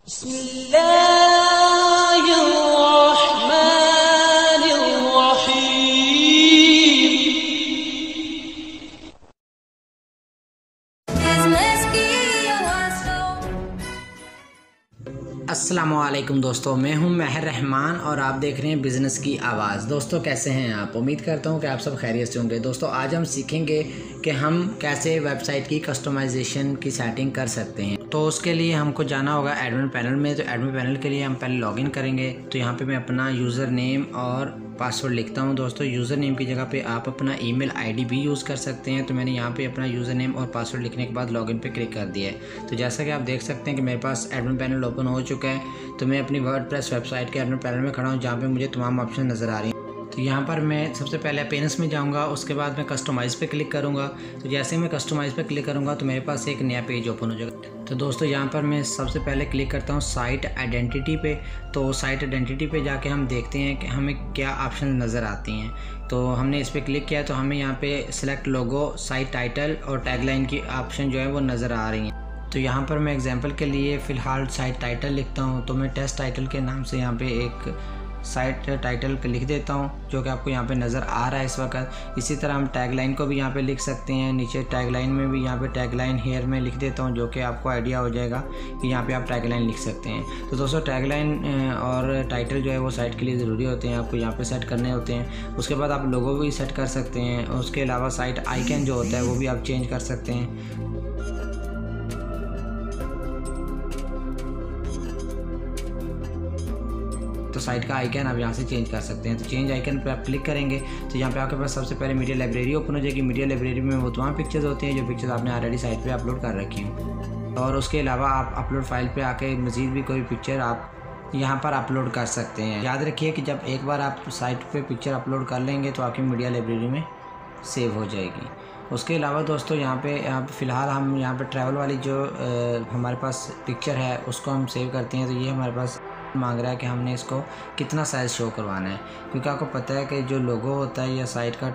अस्सलामुअलैकुम दोस्तों, मैं हूं महर रहमान और आप देख रहे हैं बिज़नेस की आवाज़। दोस्तों कैसे हैं आप? उम्मीद करता हूं कि आप सब खैरियत से होंगे। दोस्तों आज हम सीखेंगे कि हम कैसे वेबसाइट की कस्टमाइजेशन की सेटिंग कर सकते हैं। तो उसके लिए हमको जाना होगा एडमिन पैनल में। तो एडमिन पैनल के लिए हम पहले लॉगिन करेंगे। तो यहाँ पे मैं अपना यूज़र नेम और पासवर्ड लिखता हूँ। दोस्तों यूज़र नेम की जगह पे आप अपना ईमेल आईडी भी यूज़ कर सकते हैं। तो मैंने यहाँ पे अपना यूज़र नेम और पासवर्ड लिखने के बाद लॉगिन पे क्लिक कर दिया है। तो जैसा कि आप देख सकते हैं कि मेरे पास एडमिन पैनल ओपन हो चुका है। तो मैं अपनी वर्डप्रेस वेबसाइट के एडमिन पैनल में खड़ा हूँ, जहाँ पे मुझे तमाम ऑप्शन नज़र आ रही हैं। तो यहाँ पर मैं सबसे पहले अपीयरेंस में जाऊँगा, उसके बाद मैं कस्टमाइज़ पे क्लिक करूँगा। तो जैसे मैं कस्टमाइज़ पे क्लिक करूँगा तो मेरे पास एक नया पेज ओपन हो जाएगा। तो दोस्तों यहाँ पर मैं सबसे पहले क्लिक करता हूँ साइट आइडेंटिटी पे। तो साइट आइडेंटिटी पे जाके हम देखते हैं कि हमें क्या ऑप्शन नज़र आती हैं। तो हमने इस पर क्लिक किया तो हमें यहाँ पे सिलेक्ट लोगो, साइट टाइटल और टैगलाइन की ऑप्शन जो है वो नज़र आ रही हैं। तो यहाँ पर मैं एग्जांपल के लिए फ़िलहाल साइट टाइटल लिखता हूँ। तो मैं टेस्ट टाइटल के नाम से यहाँ पे एक साइट टाइटल लिख देता हूँ, जो कि आपको यहाँ पे नज़र आ रहा है इस वक्त। इसी तरह हम टैगलाइन को भी यहाँ पे लिख सकते हैं। नीचे टैगलाइन में भी यहाँ पे टैगलाइन हेयर में लिख देता हूँ, जो कि आपको आइडिया हो जाएगा कि यहाँ पे आप टैगलाइन लिख सकते हैं। तो दोस्तों टैगलाइन और टाइटल जो है वो साइट के लिए ज़रूरी होते हैं, आपको यहाँ पर सेट करने होते हैं। उसके बाद आप लोगो भी सेट कर सकते हैं। उसके अलावा साइट आइकन जो होता है वो भी आप चेंज कर सकते हैं। तो साइट का आइकन आप यहाँ से चेंज कर सकते हैं। तो चेंज आइकन पर आप क्लिक करेंगे तो यहाँ पे आपके पास सबसे पहले मीडिया लाइब्रेरी ओपन हो जाएगी। मीडिया लाइब्रेरी में वो तमाम पिक्चर्स होती हैं जो पिक्चर्स आपने ऑलरेडी साइट पे अपलोड कर रखी हैं। और उसके अलावा आप अपलोड फाइल पे आके मज़ीद भी कोई पिक्चर आप यहाँ पर अपलोड कर सकते हैं। याद रखिए कि जब एक बार आप साइट पर पिक्चर अपलोड कर लेंगे तो आपकी मीडिया लाइब्रेरी में सेव हो जाएगी। उसके अलावा दोस्तों यहाँ पे फ़िलहाल हम यहाँ पे ट्रैवल वाली जो हमारे पास पिक्चर है उसको हम सेव करते हैं। तो ये हमारे पास मांग रहा है कि हमने इसको कितना साइज़ शो करवाना है, क्योंकि आपको पता है कि जो लोगो होता है या साइट का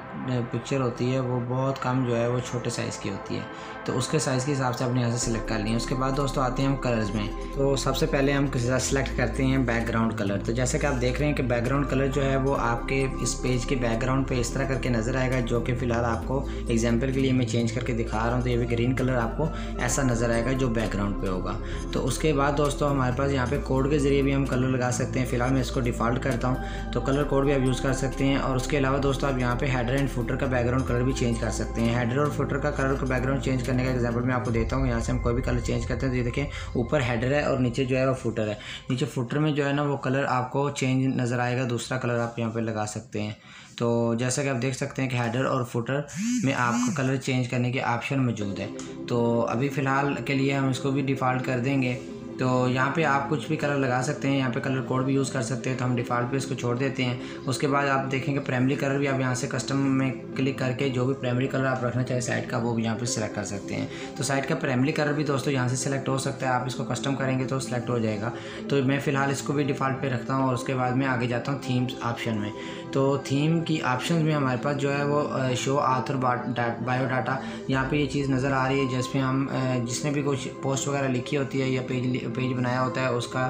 पिक्चर होती है वो बहुत कम जो है वो छोटे साइज़ की होती है। तो उसके साइज़ के हिसाब से आपने यहाँ से सिलेक्ट कर लिया। उसके बाद दोस्तों आते हैं हम कलर्स में। तो सबसे पहले हम सिलेक्ट करते हैं बैकग्राउंड कलर। तो जैसे कि आप देख रहे हैं कि बैकग्राउंड कलर जो है वो आपके इस पेज के बैकग्राउंड पे इस तरह करके नज़र आएगा, जो कि फ़िलहाल आपको एग्जाम्पल के लिए मैं चेंज करके दिखा रहा हूँ। तो ये भी ग्रीन कलर आपको ऐसा नज़र आएगा जो बैकग्राउंड पे होगा। तो उसके बाद दोस्तों हमारे पास यहाँ पे कोड के ज़रिए भी हम कलर लगा सकते हैं। फ़िलहाल मैं इसको डिफ़ॉल्ट करता हूँ। तो कलर कोड भी आप यूज़ कर सकते हैं। और उसके अलावा दोस्तों आप यहाँ पे हेडर एंड फुटर का बैकग्राउंड कलर भी चेंज कर सकते हैं। हेडर और फुटर का कलर का बैकग्राउंड चेंज करने का एग्जांपल मैं आपको देता हूँ। यहाँ से हम कोई भी कलर चेंज करते हैं तो ये देखें ऊपर हेडर है और नीचे जो है वो फुटर है। नीचे फुटर में जो है ना वो कलर आपको चेंज नज़र आएगा, दूसरा कलर आप यहाँ पर लगा सकते हैं। तो जैसा कि आप देख सकते हैं कि हेडर और फुटर में आपका कलर चेंज करने के ऑप्शन मौजूद है। तो अभी फ़िलहाल के लिए हम इसको भी डिफ़ॉल्ट कर देंगे। तो यहाँ पे आप कुछ भी कलर लगा सकते हैं, यहाँ पे कलर कोड भी यूज़ कर सकते हैं। तो हम डिफ़ॉल्ट पे इसको छोड़ देते हैं। उसके बाद आप देखेंगे प्राइमरी कलर भी आप यहाँ से कस्टम में क्लिक करके जो भी प्राइमरी कलर आप रखना चाहें साइट का वो भी यहाँ पे सिलेक्ट कर सकते हैं। तो साइट का प्राइमरी कलर भी दोस्तों यहाँ से सिलेक्ट हो सकता है। आप इसको कस्टम करेंगे तो सिलेक्ट हो जाएगा। तो मैं फ़िलहाल इसको भी डिफ़ॉल्ट पे रखता हूँ। और उसके बाद मैं आगे जाता हूँ थीम्स ऑप्शन में। तो थीम की ऑप्शन में हमारे पास जो है वो शो आथर बायोडाटा, यहाँ पे ये चीज़ नज़र आ रही है जिसमें हम जिसने भी कुछ पोस्ट वगैरह लिखी होती है या पेज बनाया होता है उसका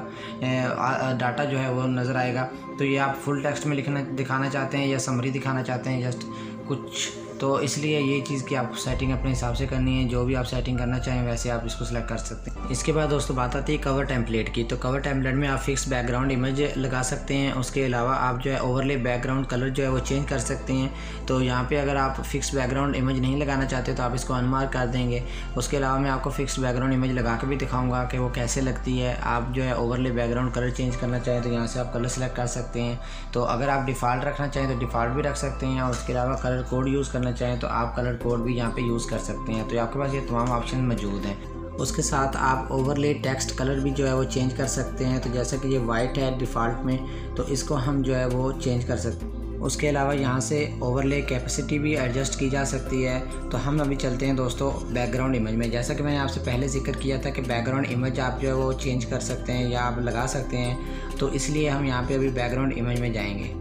डाटा जो है वो नज़र आएगा। तो ये आप फुल टेक्स्ट में दिखाना चाहते हैं या समरी दिखाना चाहते हैं जस्ट कुछ, तो इसलिए ये चीज़ की आपको सेटिंग अपने हिसाब से करनी है। जो भी आप सेटिंग करना चाहें वैसे आप इसको सिलेक्ट कर सकते हैं। इसके बाद दोस्तों बात आती है कवर टेम्पलेट की। तो कवर टेम्पलेट में आप फिक्स बैकग्राउंड इमेज लगा सकते हैं। उसके अलावा आप जो है ओवरले बैकग्राउंड कलर जो है वो चेंज कर सकते हैं। तो यहाँ पे अगर आप फिक्स बैकग्राउंड इमेज नहीं लगाना चाहते तो आप इसको अनमार्क कर देंगे। उसके अलावा मैं आपको फिक्स बैकग्राउंड इमेज लगा के भी दिखाऊँगा कि वो कैसे लगती है। आप जो है ओवरले बैकग्राउंड कलर चेंज करना चाहें तो यहाँ से आप कलर सेलेक्ट कर सकते हैं। तो अगर आप डिफ़ॉल्ट रखना चाहें तो डिफ़ॉल्ट भी रख सकते हैं। और उसके अलावा कलर कोड यूज़ करना चाहें तो आप कलर कोड भी यहाँ पे यूज़ कर सकते हैं। तो आपके पास ये तमाम ऑप्शन मौजूद हैं। उसके साथ आप ओवरले टेक्स्ट कलर भी जो है वो चेंज कर सकते हैं। तो जैसा कि ये वाइट है डिफ़ॉल्ट में, तो इसको हम जो है वो चेंज कर सकते हैं। उसके अलावा यहाँ से ओवरले कैपेसिटी भी एडजस्ट की जा सकती है। तो हम अभी चलते हैं दोस्तों बैकग्राउंड इमेज में। जैसा कि मैंने आपसे पहले जिक्र किया था कि बैकग्राउंड इमेज आप जो है वो चेंज कर सकते हैं या आप लगा सकते हैं। तो इसलिए हम यहाँ पे अभी बैकग्राउंड इमेज में जाएंगे।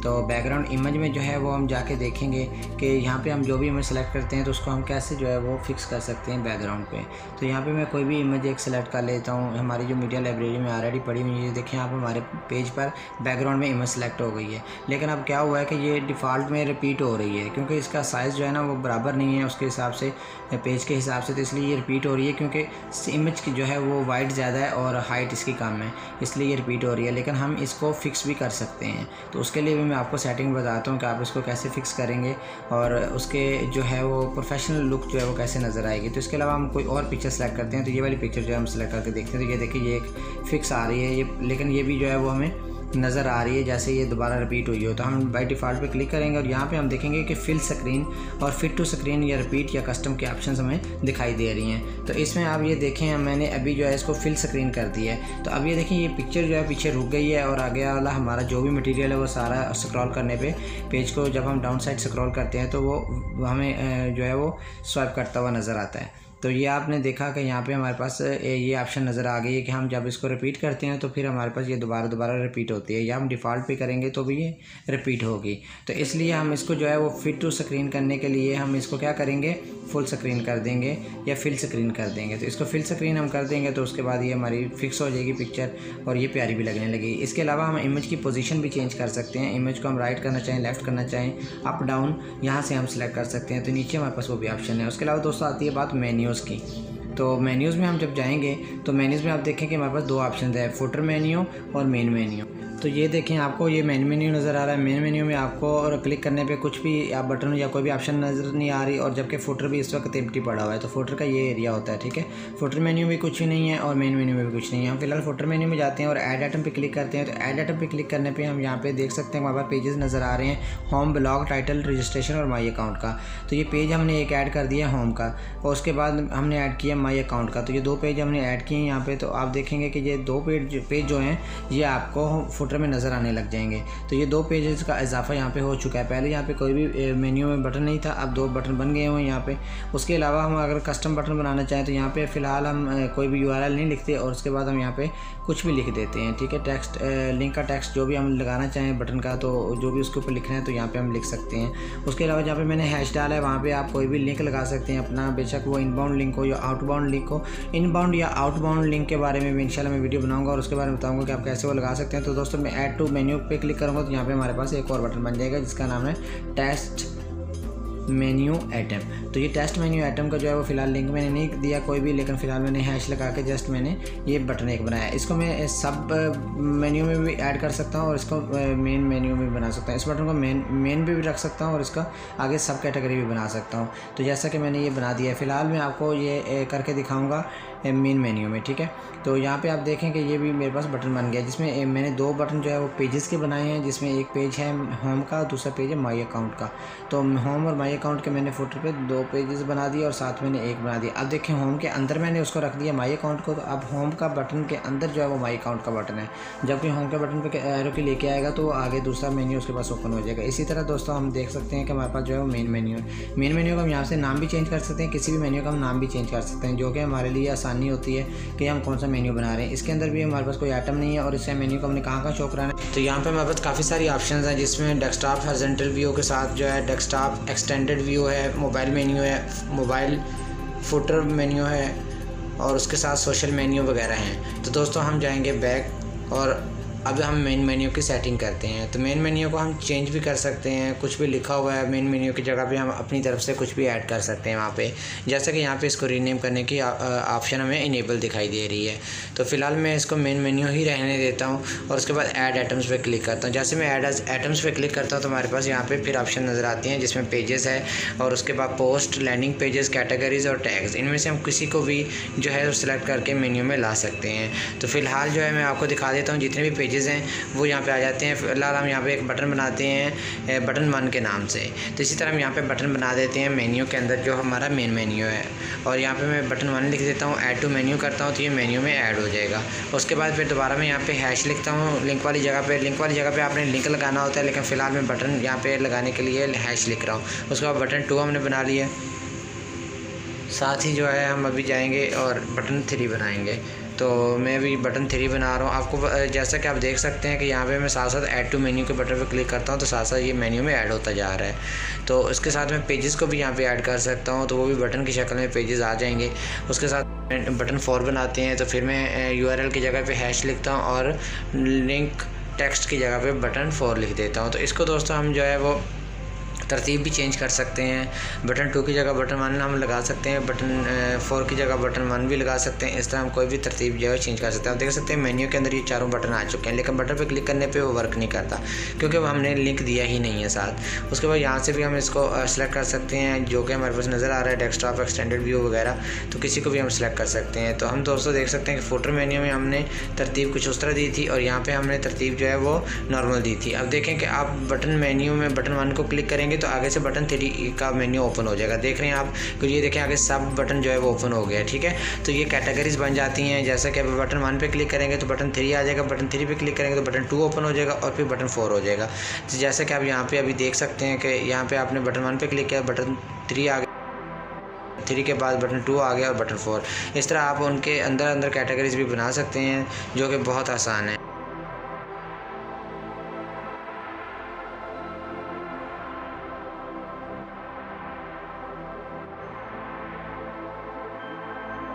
तो बैकग्राउंड इमेज में जो है वो हम जाके देखेंगे कि यहाँ पे हम जो भी इमेज सेलेक्ट करते हैं तो उसको हम कैसे जो है वो फिक्स कर सकते हैं बैकग्राउंड पे। तो यहाँ पे मैं कोई भी इमेज एक सेलेक्ट कर लेता हूँ। हमारी जो मीडिया लाइब्रेरी में ऑलरेडी पड़ी हुई है, देखिए यहाँ पे हमारे पेज पर बैकग्राउंड में इमेज सेलेक्ट हो गई है। लेकिन अब क्या हुआ है कि ये डिफ़ॉल्ट में रिपीट हो रही है क्योंकि इसका साइज़ जो है ना वो बराबर नहीं है उसके हिसाब से, पेज के हिसाब से, तो इसलिए ये रिपीट हो रही है क्योंकि इमेज की जो है वो वाइड ज़्यादा है और हाइट इसकी कम है, इसलिए ये रिपीट हो रही है। लेकिन हम इसको फिक्स भी कर सकते हैं, तो उसके लिए भी मैं आपको सेटिंग बताता हूँ कि आप इसको कैसे फिक्स करेंगे और उसके जो है वो प्रोफेशनल लुक जो है वो कैसे नज़र आएगी। तो इसके अलावा हम कोई और पिक्चर सेलेक्ट करते हैं, तो ये वाली पिक्चर जो है हम सेलेक्ट करके देखते हैं। तो ये देखिए ये एक फिक्स आ रही है ये, लेकिन ये भी जो है वो हमें नज़र आ रही है जैसे ये दोबारा रिपीट हुई हो। तो हम बाय डिफ़ॉल्ट पे क्लिक करेंगे और यहाँ पे हम देखेंगे कि फिल स्क्रीन और फिट टू स्क्रीन या रिपीट या कस्टम के ऑप्शंस हमें दिखाई दे रही हैं। तो इसमें आप ये देखें मैंने अभी जो है इसको फिल स्क्रीन कर दिया है। तो अब ये देखें ये पिक्चर जो है पीछे रुक गई है और आगे वाला हमारा जो भी मटीरियल है वो सारा स्क्रॉल करने पर पेज को जब हम डाउन साइड स्क्रॉल करते हैं तो वो हमें जो है वो स्वाइप करता हुआ नज़र आता है। तो ये आपने देखा कि यहाँ पे हमारे पास ये ऑप्शन नज़र आ गई है कि हम जब इसको रिपीट करते हैं तो फिर हमारे पास ये दोबारा रिपीट होती है, या हम डिफ़ॉल्ट पे करेंगे तो भी ये रिपीट होगी। तो इसलिए हम इसको जो है वो फिट टू स्क्रीन करने के लिए हम इसको क्या करेंगे, फुल स्क्रीन कर देंगे या फिल स्क्रीन कर देंगे। तो इसको फिल स्क्रीन हम कर देंगे तो उसके बाद ये हमारी फिक्स हो जाएगी पिक्चर और ये प्यारी भी लगने लगेगी। इसके अलावा हम इमेज की पोजीशन भी चेंज कर सकते हैं। इमेज को हम राइट करना चाहें, लेफ़्ट करना चाहें, अप डाउन, यहाँ से हम सिलेक्ट कर सकते हैं। तो नीचे हमारे पास वो भी ऑप्शन है। उसके अलावा दोस्तों आती है बात मेन्यूज़ की। तो मेन्यूज़ में हम जब जाएंगे तो मेन्यूज़ में आप देखें कि हमारे पास दो ऑप्शन है, फुटर मेन्यू और मेन मेन्यू। तो ये देखें आपको ये मेन मेन्यू नज़र आ रहा है। मेन मेन्यू में आपको और क्लिक करने पे कुछ भी या बटन या कोई भी ऑप्शन नज़र नहीं आ रही, और जबकि फुटर भी इस वक्त एम्प्टी पड़ा हुआ है। तो फुटर का ये एरिया होता है, ठीक है। फुटर मेन्यू में कुछ भी नहीं है और मेन मेन्यू में भी कुछ नहीं है। हम फिलहाल फुटर मेन्यू में जाते हैं और ऐड आइटम पे क्लिक करते हैं। तो ऐड आइटम पे क्लिक करने पर हम यहाँ पे देख सकते हैं हमारे पास पेजेस नज़र आ रहे हैं, होम, ब्लॉग, टाइटल, रजिस्ट्रेशन और माई अकाउंट का। तो ये पेज हमने एक ऐड कर दिया होम का और उसके बाद हमने ऐड किया माई अकाउंट का। तो ये दो पेज हमने ऐड किए हैं यहाँ पे। तो आप देखेंगे कि ये दो पेज जो हैं ये आपको फुटर में नज़र आने लग जाएंगे। तो ये दो पेजेस का इजाफा यहाँ पे हो चुका है। पहले यहाँ पे कोई भी मेन्यू में बटन नहीं था, अब दो बटन बन गए हुए हैं यहाँ पे। उसके अलावा हम अगर कस्टम बटन बनाना चाहें तो यहाँ पे फ़िलहाल हम कोई भी URL नहीं लिखते और उसके बाद हम यहाँ पे कुछ भी लिख देते हैं, ठीक है। टेक्स्ट, लिंक का टेक्स्ट जो भी हम लगाना चाहें बटन का, तो जो भी उसके ऊपर लिखना है तो यहाँ पे हम लिख सकते हैं। उसके अलावा जहाँ पे मैंने हैश डाला है वहाँ पे आप कोई भी लिंक लगा सकते हैं अपना, बेशक वो इनबाउंड लिंक हो या आउटबाउंड लिंक हो। इनबाउंड या आउटबाउंड लिंक के बारे में भी इंशाल्लाह मैं वीडियो बनाऊंगा और उसके बारे में बताऊंगा कि आप कैसे वो लगा सकते हैं। तो दोस्तों मैं ऐड टू मेन्यू पे क्लिक करूँगा तो यहाँ पे हमारे पास एक और बटन बन जाएगा जिसका नाम है टेस्ट मेन्यू आइटम। तो ये टेस्ट मेन्यू आइटम का जो है वो फिलहाल लिंक मैंने नहीं दिया कोई भी, लेकिन फ़िलहाल मैंने हैश लगा के जस्ट मैंने ये बटन एक बनाया। इसको मैं सब मेन्यू में भी ऐड कर सकता हूँ और इसको मेन मेन्यू में भी बना सकता हूँ। इस बटन को मेन भी रख सकता हूँ और इसका आगे सब कैटेगरी भी बना सकता हूँ। तो जैसा कि मैंने ये बना दिया है, फ़िलहाल मैं आपको ये करके दिखाऊँगा मेन मेन्यू में, ठीक है। तो यहाँ पे आप देखें कि ये भी मेरे पास बटन बन गया जिसमें मैंने दो बटन जो है वो पेजेस के बनाए हैं, जिसमें एक पेज है होम का, दूसरा पेज है माई अकाउंट का। तो होम और माई अकाउंट के मैंने फुटर पे दो पेजेस बना दिए और साथ मैंने एक बना दिया। अब देखें होम के अंदर मैंने उसको रख दिया माई अकाउंट को, तो अब होम का बटन के अंदर जो है वो माई अकाउंट का बटन है। जबकि होम के बटन पे एरो की लेके आएगा तो आगे दूसरा मेन्यू उसके पास ओपन हो जाएगा। इसी तरह दोस्तों हम देख सकते हैं कि हमारे पास जो है वो मेन मेन्यू है। मेन मेन्यू का हम यहाँ से नाम भी चेंज कर सकते हैं, किसी भी मेन्यू का हम नाम भी चेंज कर सकते हैं, जो कि हमारे लिए आसानी होती है कि हम कौन सा मेन्यू बना रहे हैं। इसके अंदर भी हमारे पास कोई आइटम नहीं है और इससे मेन्यू को हमने कहाँ शो कराना है। तो यहाँ पे हमारे पास काफ़ी सारी ऑप्शंस हैं जिसमें डेस्कटॉप हॉरिजॉन्टल व्यू के साथ जो है डेस्कटॉप एक्सटेंडेड व्यू है, मोबाइल मेन्यू है, मोबाइल फुटर मेन्यू है और उसके साथ सोशल मेन्यू वगैरह हैं। तो दोस्तों हम जाएंगे बैक और अब हम मेन मेन्यू की सेटिंग करते हैं। तो मेन मेन्यू को हम चेंज भी कर सकते हैं, कुछ भी लिखा हुआ है मेन मेन्यू की जगह पे हम अपनी तरफ से कुछ भी ऐड कर सकते हैं वहाँ पे। जैसा कि यहाँ पे इसको रीनेम करने की ऑप्शन हमें इनेबल दिखाई दे रही है। तो फ़िलहाल मैं इसको मेन मेन्यू ही रहने देता हूँ और उसके बाद ऐड आइटम्स पे क्लिक करता हूँ। जैसे मैं ऐड आइटम्स पे क्लिक करता हूँ तो हमारे पास यहाँ पे फिर ऑप्शन नज़र आती हैं जिसमें पेजेस है और उसके बाद पोस्ट, लैंडिंग पेजेस, कैटेगरीज और टैग्स। इनमें से हम किसी को भी जो है सिलेक्ट करके मेन्यू में ला सकते हैं। तो फ़िलहाल जो है मैं आपको दिखा देता हूँ जितने भी पेजेस हैं वो यहाँ पे आ जाते हैं। फिलहाल हम यहाँ पे एक बटन बनाते हैं बटन 1 के नाम से। तो इसी तरह हम यहाँ पे बटन बना देते हैं मेन्यू के अंदर जो हमारा मेन मेन्यू है और यहाँ पे मैं बटन 1 लिख देता हूँ, ऐड टू मेन्यू करता हूँ तो ये मेन्यू में ऐड हो जाएगा। उसके बाद फिर दोबारा मैं यहाँ पे हैश लिखता हूँ लिंक वाली जगह पे आपने लिंक लगाना होता है, लेकिन फ़िलहाल मैं बटन यहाँ पे लगाने के लिए हैश लिख रहा हूँ। उसके बाद बटन 2 हमने बना लिया। साथ ही जो है हम अभी जाएंगे और बटन 3 बनाएंगे। तो मैं भी बटन 3 बना रहा हूँ। आपको जैसा कि आप देख सकते हैं कि यहाँ पे मैं साथ साथ ऐड टू मेन्यू के बटन पे क्लिक करता हूँ तो साथ साथ ये मेन्यू में ऐड होता जा रहा है। तो इसके साथ मैं पेजेस को भी यहाँ पे ऐड कर सकता हूँ, तो वो भी बटन की शक्ल में पेजेस आ जाएंगे। उसके साथ बटन 4 बनाते हैं तो फिर मैं URL की जगह पे हैश लिखता हूँ और लिंक टेक्स्ट की जगह पे बटन 4 लिख देता हूँ। तो इसको दोस्तों हम जो है वो तरतीब भी चेंज कर सकते हैं। बटन 2 की जगह बटन 1 हम लगा सकते हैं, बटन 4 की जगह बटन 1 भी लगा सकते हैं। इस तरह हम कोई भी तरतीब जो है चेंज कर सकते हैं। आप देख सकते हैं मेन्यू के अंदर ये चारों बटन आ चुके हैं, लेकिन बटन पे क्लिक करने पे वो वर्क नहीं करता क्योंकि हमने लिंक दिया ही नहीं है साथ। उसके बाद यहाँ से भी हम इसको सेलेक्ट कर सकते हैं जो कि हमारे पास नज़र आ रहा है, डेस्कटॉप, एक्सटेंडेड व्यू वगैरह, तो किसी को भी हम सेलेक्ट कर सकते हैं। तो हम दोस्तों देख सकते हैं कि फुटर मेन्यू में हमने तरतीब कुछ उस तरह दी थी और यहाँ पर हमने तरतीब जो है वो नॉर्मल दी थी। अब देखें कि आप बटन मेन्यू में बटन 1 को क्लिक करेंगे तो आगे से बटन 3 का मेन्यू ओपन हो जाएगा। देख रहे हैं आप, तो ये देखें आगे सब बटन जो है वो ओपन हो गया है। ठीक है, तो ये कैटेगरीज बन जाती हैं। जैसा कि बटन 1 पे क्लिक करेंगे तो बटन 3 आ जाएगा, बटन 3 पे क्लिक करेंगे तो बटन 2 ओपन हो जाएगा और फिर बटन 4 हो जाएगा। तो जैसा कि आप यहाँ पे अभी देख सकते हैं कि यहाँ पे आपने बटन 1 पे क्लिक किया, बटन 3 आ गया, 3 के बाद बटन 2 आ गया और बटन 4। इस तरह आप उनके अंदर कैटेगरीज भी बना सकते हैं जो कि बहुत आसान है।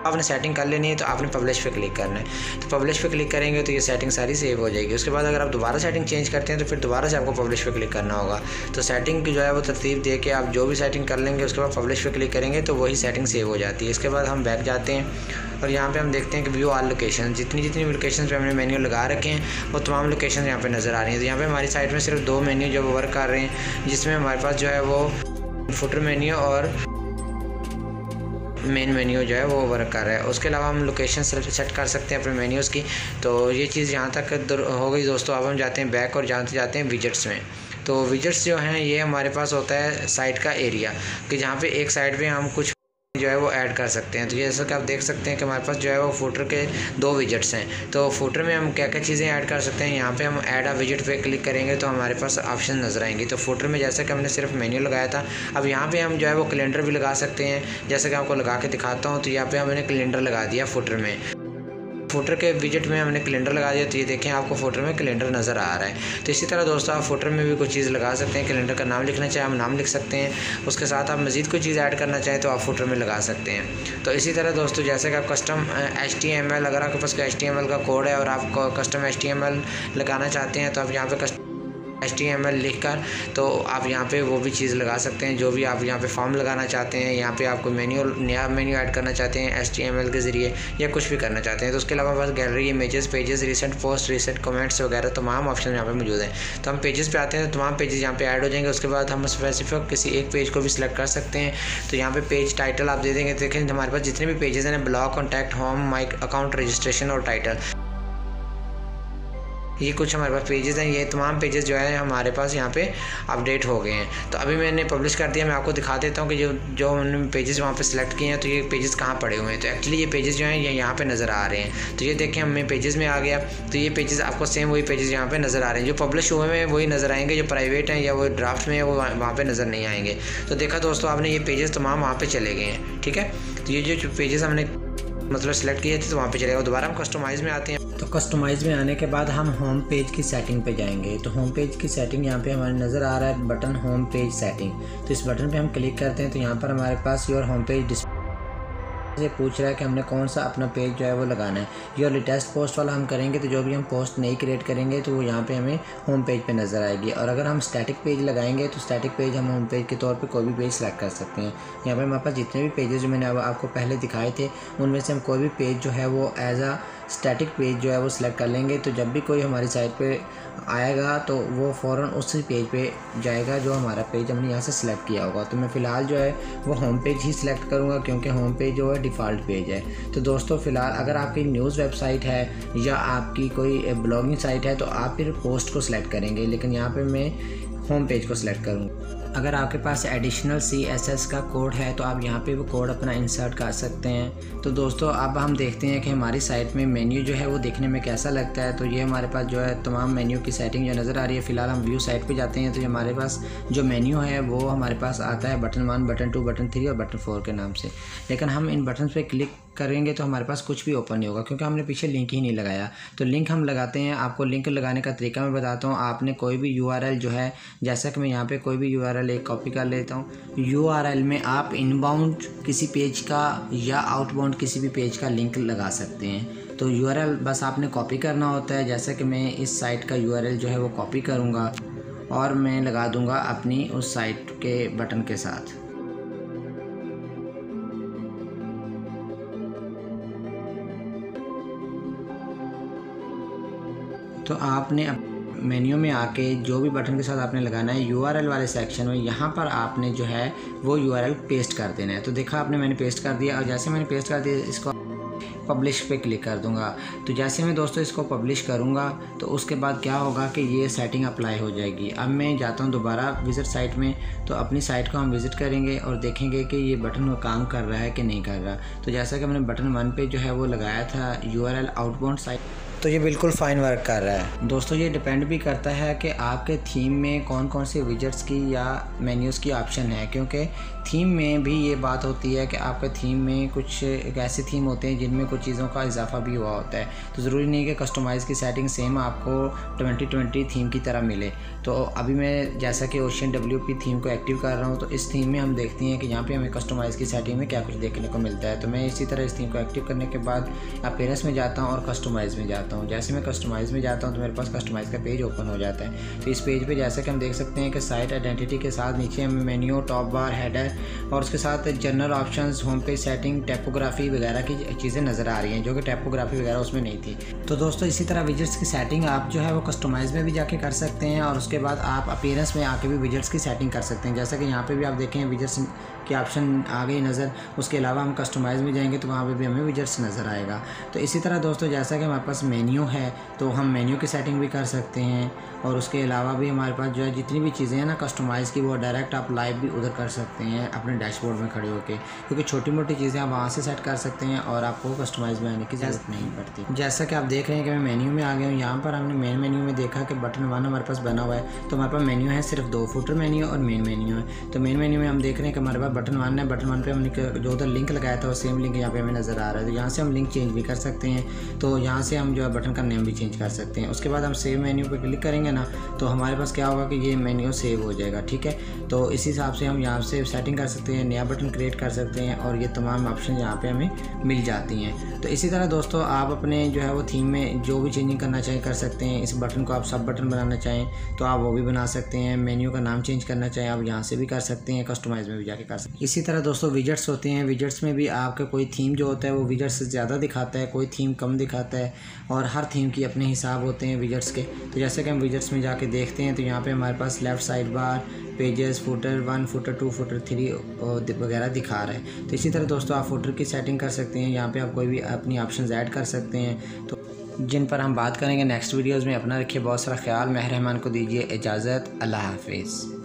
आपने सेटिंग कर लेनी है तो आपने पब्लिश पे क्लिक करना है। तो पब्लिश पे क्लिक करेंगे तो ये सेटिंग सारी सेव हो जाएगी। उसके बाद अगर आप दोबारा सेटिंग चेंज करते हैं तो फिर दोबारा से आपको पब्लिश पे क्लिक करना होगा। तो सेटिंग की जो है वो तरतीब दे के आप जो भी सेटिंग कर लेंगे उसके बाद पब्लिश पे क्लिक करेंगे तो वही सेटिंग सेव हो जाती है। इसके बाद हम बैक जाते हैं और यहाँ पे हम देखते हैं कि व्यू ऑल लोकेशन, जितनी लोकेशन पे हमने मेन्यू लगा रखे हैं वो तमाम लोकेशन यहाँ पे नज़र आ रही हैं। तो यहाँ पे हमारी साइट में सिर्फ 2 मेन्यू जो वर्क कर रहे हैं, जिसमें हमारे पास जो है वो फुटर मेन्यू और मेन मेन्यू जो है वो वर्क कर रहा है। उसके अलावा हम लोकेशन सेट कर सकते हैं अपने मेन्यूज़ की। तो ये चीज़ यहाँ तक हो गई दोस्तों। अब हम जाते हैं बैक और जाते हैं विजेट्स में। तो विजेट्स जो हैं ये हमारे पास होता है साइट का एरिया, कि जहाँ पे एक साइड पे हम कुछ जो है वो ऐड कर सकते हैं। तो जैसा कि आप देख सकते हैं कि हमारे पास जो है वो फुटर के 2 विजेट्स हैं। तो फुटर में हम क्या क्या चीज़ें ऐड कर सकते हैं, यहाँ पे हम ऐड अ विजेट पे क्लिक करेंगे तो हमारे पास ऑप्शन नज़र आएंगे। तो फुटर में जैसा कि हमने सिर्फ मेन्यू लगाया था, अब यहाँ पे हम जो है वो कैलेंडर भी लगा सकते हैं। जैसे कि आपको लगा के दिखाता हूँ, तो यहाँ पे हमने कैलेंडर लगा दिया फुटर में। फुटर के विजेट में हमने कैलेंडर लगा दिया, तो ये देखें आपको फुटर में कैलेंडर नज़र आ रहा है। तो इसी तरह दोस्तों आप फुटर में भी कुछ चीज़ लगा सकते हैं। कैलेंडर का नाम लिखना चाहे हम नाम लिख सकते हैं, उसके साथ आप मज़ीद कोई चीज़ ऐड करना चाहें तो आप फुटर में लगा सकते हैं। तो इसी तरह दोस्तों जैसे कि आप कस्टम HTML, अगर आपके पास कोई HTML का कोड है और आप कस्टम HTML लगाना चाहते हैं तो आप यहाँ पे कस्टम HTML लिखकर तो आप यहाँ पे वो भी चीज़ लगा सकते हैं जो भी आप यहाँ पे फॉर्म लगाना चाहते हैं। यहाँ पे आपको नया मेन्यू ऐड करना चाहते हैं HTML के ज़रिए या कुछ भी करना चाहते हैं। तो उसके अलावा बस gallery, images, pages, recent post, recent comments वगैरह तमाम ऑप्शन यहाँ पे मौजूद हैं। तो हम पेजेस पे आते हैं तो तमाम पेजेस यहाँ पे ऐड हो जाएंगे। उसके बाद हम स्पेसिफिक किसी एक पेज को भी सिलेक्ट कर सकते हैं। तो यहाँ पे पेज टाइटल आप दे देंगे। देखें हमारे पास जितने भी पेजेस हैं, blog, contact, home, my account, registration और टाइटल, ये कुछ हमारे पास पेजेस हैं। ये तमाम पेजेस जो है हमारे पास यहाँ पे अपडेट हो गए हैं। तो अभी मैंने पब्लिश कर दिया। मैं आपको दिखा देता हूँ कि जो हमने पेजेस वहाँ पे सिलेक्ट किए हैं तो ये पेजेस कहाँ पड़े हुए हैं। तो एक्चुअली ये पेजेस जो हैं ये यहाँ पे नज़र आ रहे हैं। तो ये देखें हमें पेजेस में आ गया। तो ये पेजेस आपको सेम वही पेजेस यहाँ पे नज़र आ रहे हैं। जो पब्लिश हुए हैं वही नज़र आएंगे, जो प्राइवेट हैं या वो ड्राफ्ट में है वो वहाँ पर नज़र नहीं आएंगे। तो देखा दोस्तों आपने, ये पेजेस तमाम वहाँ पर चले गए हैं। ठीक है, तो ये जो पेजेस हमने मतलब सेलेक्ट किए थे तो वहाँ पे चलेगा। दोबारा हम कस्टमाइज़ में आते हैं। तो कस्टमाइज़ में आने के बाद हम होम पेज की सेटिंग पे जाएंगे। तो होम पेज की सेटिंग यहाँ पे हमारे नज़र आ रहा है बटन होम पेज सेटिंग। तो इस बटन पे हम क्लिक करते हैं तो यहाँ पर हमारे पास योर होम पेज डिस्प्ले से पूछ रहा है कि हमने कौन सा अपना पेज जो है वो लगाना है। योर लेटेस्ट पोस्ट वाला हम करेंगे तो जो भी हम पोस्ट नई क्रिएट करेंगे तो वो यहाँ पे हमें होम पेज पे नज़र आएगी। और अगर हम स्टैटिक पेज लगाएंगे तो स्टैटिक पेज हम होम पेज के तौर पे कोई भी पेज सेलेक्ट कर सकते हैं। यहाँ पे हमारे पास जितने भी पेजेस जो मैंने आपको पहले दिखाए थे उनमें से हम कोई भी पेज जो है वो एज आ स्टैटिक पेज जो है वो सिलेक्ट कर लेंगे। तो जब भी कोई हमारी साइट पे आएगा तो वो फ़ौरन उसी पेज पे जाएगा जो हमारा पेज हमने यहाँ से सिलेक्ट किया होगा। तो मैं फ़िलहाल जो है वो होम पेज ही सिलेक्ट करूँगा क्योंकि होम पेज जो है डिफ़ॉल्ट पेज है। तो दोस्तों फ़िलहाल अगर आपकी न्यूज़ वेबसाइट है या आपकी कोई ब्लॉगिंग साइट है तो आप फिर पोस्ट को सिलेक्ट करेंगे, लेकिन यहाँ पर मैं होम पेज को सिलेक्ट करूँगा। अगर आपके पास एडिशनल CSS का कोड है तो आप यहाँ पे वो कोड अपना इंसर्ट कर सकते हैं। तो दोस्तों अब हम देखते हैं कि हमारी साइट में मेन्यू जो है वो देखने में कैसा लगता है। तो ये हमारे पास जो है तमाम मेन्यू की सेटिंग जो नज़र आ रही है। फ़िलहाल हम व्यू साइट पे जाते हैं तो हमारे पास जो मेन्यू है वो हमारे पास आता है बटन 1, बटन 2, बटन 3 और बटन 4 के नाम से। लेकिन हम इन बटन पर क्लिक करेंगे तो हमारे पास कुछ भी ओपन नहीं होगा, क्योंकि हमने पीछे लिंक ही नहीं लगाया। तो लिंक हम लगाते हैं। आपको लिंक लगाने का तरीका मैं बताता हूँ। आपने कोई भी URL जो है, जैसा कि मैं यहाँ पे कोई भी URL एक कॉपी कर लेता हूँ। URL में आप इनबाउंड किसी पेज का या आउटबाउंड किसी भी पेज का लिंक लगा सकते हैं। तो URL बस आपने कॉपी करना होता है। जैसे कि मैं इस साइट का URL जो है वो कॉपी करूँगा और मैं लगा दूँगा अपनी उस साइट के बटन के साथ। तो आपने मेन्यू में आके जो भी बटन के साथ आपने लगाना है URL वाले सेक्शन में, यहाँ पर आपने जो है वो URL पेस्ट कर देना है। तो देखा आपने, मैंने पेस्ट कर दिया और जैसे मैंने पेस्ट कर दिया इसको पब्लिश पे क्लिक कर दूंगा। तो जैसे मैं दोस्तों इसको पब्लिश करूंगा तो उसके बाद क्या होगा कि ये सेटिंग अप्लाई हो जाएगी। अब मैं जाता हूं दोबारा विजिट साइट में, तो अपनी साइट को हम विज़िट करेंगे और देखेंगे कि ये बटन काम कर रहा है कि नहीं कर रहा। तो जैसा कि मैंने बटन 1 पे जो है वो लगाया था URL आउटबाउंड साइट, तो ये बिल्कुल फ़ाइन वर्क कर रहा है। दोस्तों ये डिपेंड भी करता है कि आपके थीम में कौन कौन से विजेट्स की या मेन्यूज़ की ऑप्शन है, क्योंकि थीम में भी ये बात होती है कि आपके थीम में कुछ एक ऐसे थीम होते हैं जिनमें कुछ चीज़ों का इजाफा भी हुआ होता है। तो ज़रूरी नहीं कि कस्टमाइज़ की सेटिंग सेम आपको 2020 थीम की तरह मिले। तो अभी मैं जैसा कि ओशियन WP थीम को एक्टिव कर रहा हूँ, तो इस थीम में हम देखते हैं कि यहाँ पे हमें कस्टमाइज़ की सेटिंग में क्या कुछ देखने को मिलता है। तो मैं इसी तरह इस थीम को एक्टिव करने के बाद अपीयरेंस में जाता हूँ और कस्टमाइज़ में जाता हूँ। जैसे मैं कस्टमाइज़ में जाता हूँ तो मेरे पास कस्टमाइज़ का पेज ओपन हो जाता है। तो इस पेज पे जैसे कि हम देख सकते हैं कि साइट आइडेंटिटी के साथ नीचे हमें मेन्यू, टॉप बार, हेडर और उसके साथ general options, home page setting, typography वगैरह की चीज़ें नज़र आ रही हैं, जो कि टाइपोग्राफी वगैरह उसमें नहीं थी। तो दोस्तों इसी तरह विजेट्स की सेटिंग आप जो है वो कस्टमाइज़ में भी जाके कर सकते हैं और उसके बाद आप अपीयरेंस में आके भी विजेट्स की सेटिंग कर सकते हैं। जैसा कि यहाँ पे भी आप देखें विजेट्स की ऑप्शन आ गई नज़र। उसके अलावा हम कस्टमाइज़ में जाएंगे तो वहाँ पे भी हमें विजेट्स नज़र आएगा। तो इसी तरह दोस्तों जैसा कि हमारे पास मेन्यू है तो हम मेन्यू की सेटिंग भी कर सकते हैं और उसके अलावा भी हमारे पास जो है जितनी भी चीज़ें हैं ना कस्टमाइज़ की, वो डायरेक्ट आप लाइव भी उधर कर सकते हैं अपने डैशबोर्ड में खड़े होकर, क्योंकि छोटी मोटी चीज़ें आप वहाँ से सेट कर सकते हैं और आपको कस्टमाइज़ में आने की ज़रूरत नहीं पड़ती। जैसा कि आप देख रहे हैं कि मैं मेन्यू में आ गया हूँ। यहाँ पर हमने मेन मेन्यू में देखा कि बटन 1 हमारे पास बना हुआ है। तो हमारे पास मेन्यू है सिर्फ 2, फुटर मेन्यू और मेन मेन्यू है। तो मेन मेन्यू में हम देख रहे हैं कि हमारे पास बटन 1 है। बटन 1 पे हमने जो उधर लिंक लगाया था वो सेम लिंक यहाँ पे हमें नज़र आ रहा है। तो यहाँ से हम लिंक चेंज भी कर सकते हैं। तो यहाँ से हम जो है बटन का नेम भी चेंज कर सकते हैं। उसके बाद हम सेव मेन्यू पे क्लिक करेंगे ना, तो हमारे पास क्या होगा कि ये मेन्यू सेव हो जाएगा। ठीक है, तो इस हिसाब से हम यहाँ से सेटिंग कर सकते हैं, नया बटन क्रिएट कर सकते हैं और ये तमाम ऑप्शन यहाँ पे हमें मिल जाती हैं। तो इसी तरह दोस्तों आप अपने जो है वो थीम में जो भी चेंजिंग करना चाहें कर सकते हैं। इस बटन को आप सब बटन बनाना चाहें तो आप वो भी बना सकते हैं। मेन्यू का नाम चेंज करना चाहें आप यहाँ से भी कर सकते हैं, कस्टमाइज़ में भी जाके कर सकते हैं। इसी तरह दोस्तों विजेट्स होते हैं। विजेट्स में भी आपका कोई थीम जो होता है वो विजेट्स से ज़्यादा दिखाता है, कोई थीम कम दिखाता है और हर थीम की अपने हिसाब होते हैं विजेट्स के। तो जैसे कि हम विजेट्स में जाके देखते हैं तो यहाँ पे हमारे पास left side bar, pages, footer 1, footer 2, footer 3 वगैरह दिखा रहा है। तो इसी तरह दोस्तों आप फुटर की सेटिंग कर सकते हैं। यहाँ पे आप कोई भी अपनी ऑप्शंस ऐड कर सकते हैं तो जिन पर हम बात करेंगे नेक्स्ट वीडियोज़ में। अपना रखिए बहुत सारा ख्याल। मेहर रहमान को दीजिए इजाज़त। अल्लाह हाफिज़।